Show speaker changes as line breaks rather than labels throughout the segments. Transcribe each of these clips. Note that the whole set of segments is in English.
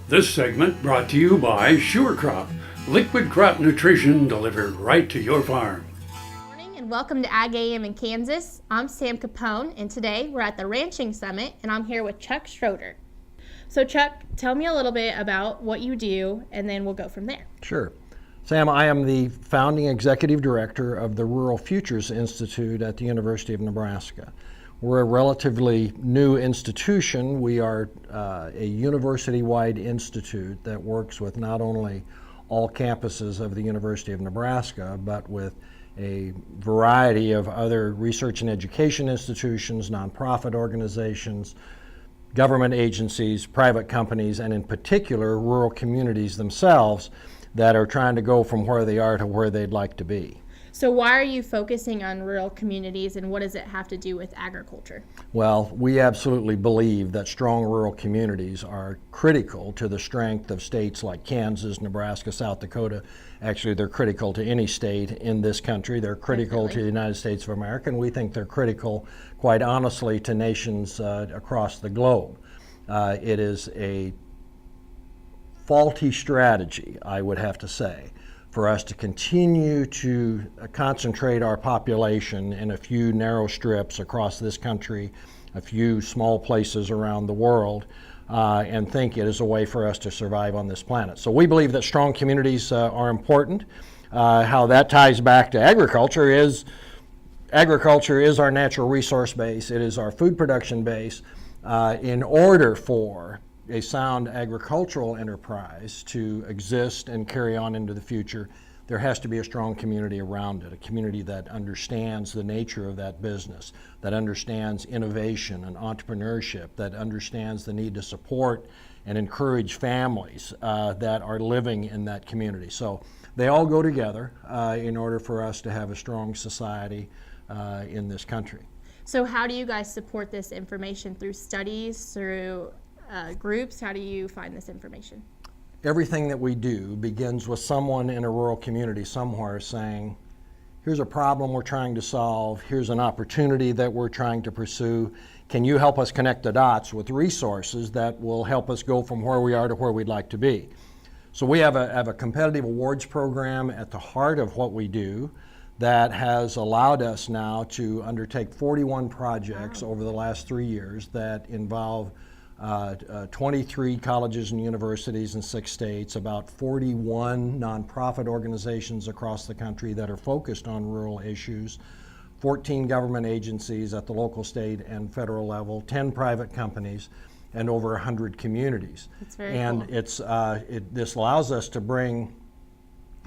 This segment brought to you by SureCrop, liquid crop nutrition delivered right to your farm.
Good morning and welcome to AGam in Kansas. I'm Sam Capoun and today we're at the Ranching Summit and I'm here with Chuck Schroeder. So Chuck, tell me a little bit about what you do and then we'll go from there.
Sure. Sam, I am the founding executive director of the Rural Futures Institute at the University of Nebraska. We're a relatively new institution. We are a university-wide institute that works with not only all campuses of the University of Nebraska, but with a variety of other research and education institutions, nonprofit organizations, government agencies, private companies, and in particular, rural communities themselves that are trying to go from where they are to where they'd like to be.
So why are you focusing on rural communities and what does it have to do with agriculture?
Well, we absolutely believe that strong rural communities are critical to the strength of states like Kansas, Nebraska, South Dakota. Actually, they're critical to any state in this country. They're critical to the United States of America, and we think they're critical, quite honestly, to nations across the globe. It is a faulty strategy, I would have to say, for us to continue to concentrate our population in a few narrow strips across this country, a few small places around the world, and think it is a way for us to survive on this planet. So we believe that strong communities are important. How that ties back to agriculture is our natural resource base. It is our food production base. In order for a sound agricultural enterprise to exist and carry on into the future, there has to be a strong community around it, a community that understands the nature of that business, that understands innovation and entrepreneurship, that understands the need to support and encourage families that are living in that community. So they all go together in order for us to have a strong society in this country.
So how do you guys support this information? Through studies, through groups? How do you find this information?
Everything that we do begins with someone in a rural community somewhere saying, here's a problem we're trying to solve, here's an opportunity that we're trying to pursue. Can you help us connect the dots with resources that will help us go from where we are to where we'd like to be? So we have a competitive awards program at the heart of what we do that has allowed us now to undertake 41 projects over the last 3 years that involve 23 colleges and universities in 6 states, about 41 nonprofit organizations across the country that are focused on rural issues, 14 government agencies at the local, state, and federal level, 10 private companies, and over 100 communities.
That's very cool.
And this allows us to bring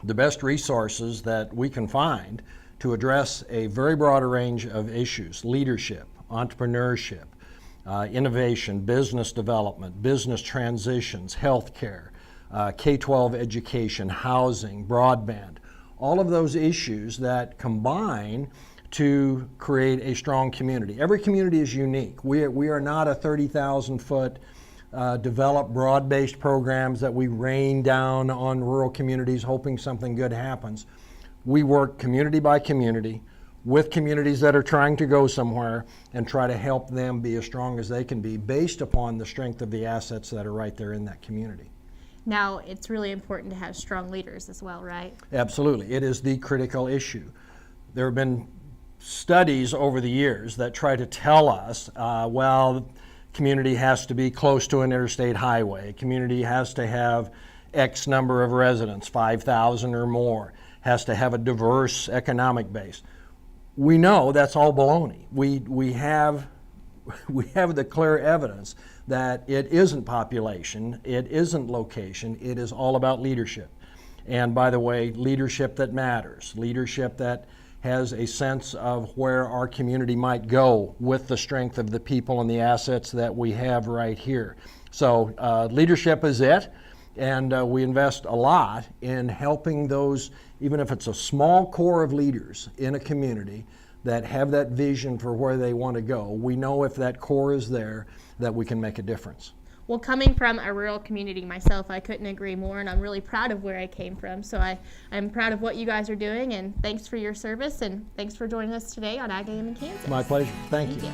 the best resources that we can find to address a very broad range of issues: leadership, entrepreneurship, innovation, business development, business transitions, healthcare, K-12 education, housing, broadband, all of those issues that combine to create a strong community. Every community is unique. We are not a 30,000-foot developed broad-based programs that we rain down on rural communities hoping something good happens. We work community by community with communities that are trying to go somewhere and try to help them be as strong as they can be based upon the strength of the assets that are right there in that community.
Now, it's really important to have strong leaders as well, right?
Absolutely. It is the critical issue. There have been studies over the years that try to tell us, community has to be close to an interstate highway. Community has to have X number of residents, 5,000 or more, has to have a diverse economic base. We know that's all baloney. We have the clear evidence that it isn't population, it isn't location, it is all about leadership. And by the way, leadership that matters, leadership that has a sense of where our community might go with the strength of the people and the assets that we have right here. So leadership is it, and we invest a lot in helping those, even if it's a small core of leaders in a community that have that vision for where they want to go. We know if that core is there, that we can make a difference.
Well, coming from a rural community myself, I couldn't agree more, and I'm really proud of where I came from. So I'm proud of what you guys are doing, and thanks for your service, and thanks for joining us today on AGam in Kansas.
My pleasure. Thank you.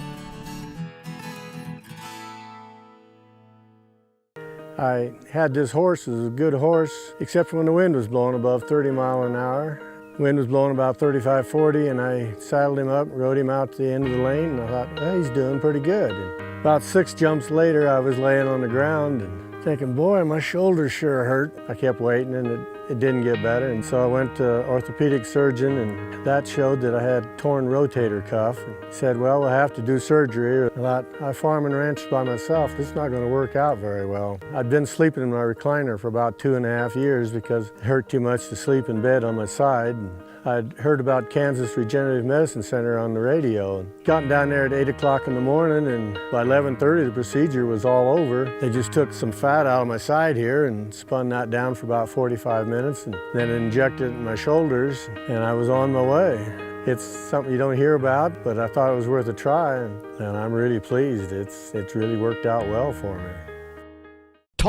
I had this horse, it was a good horse, except for when the wind was blowing above 30 miles an hour. Wind was blowing about 35, 40, and I saddled him up, rode him out to the end of the lane, and I thought, well, he's doing pretty good. And about 6 jumps later, I was laying on the ground and thinking, boy, my shoulders sure hurt. I kept waiting, and it didn't get better, and so I went to an orthopedic surgeon, and that showed that I had torn rotator cuff. And he said, well, we'll have to do surgery. I thought, I farm and ranch by myself. This is not going to work out very well. I'd been sleeping in my recliner for about 2.5 years because it hurt too much to sleep in bed on my side. I'd heard about Kansas Regenerative Medicine Center on the radio and gotten down there at 8 o'clock in the morning, and by 11:30 the procedure was all over. They just took some fat out of my side here and spun that down for about 45 minutes and then injected it in my shoulders, and I was on my way. It's something you don't hear about, but I thought it was worth a try, and I'm really pleased. It's really worked out well for me.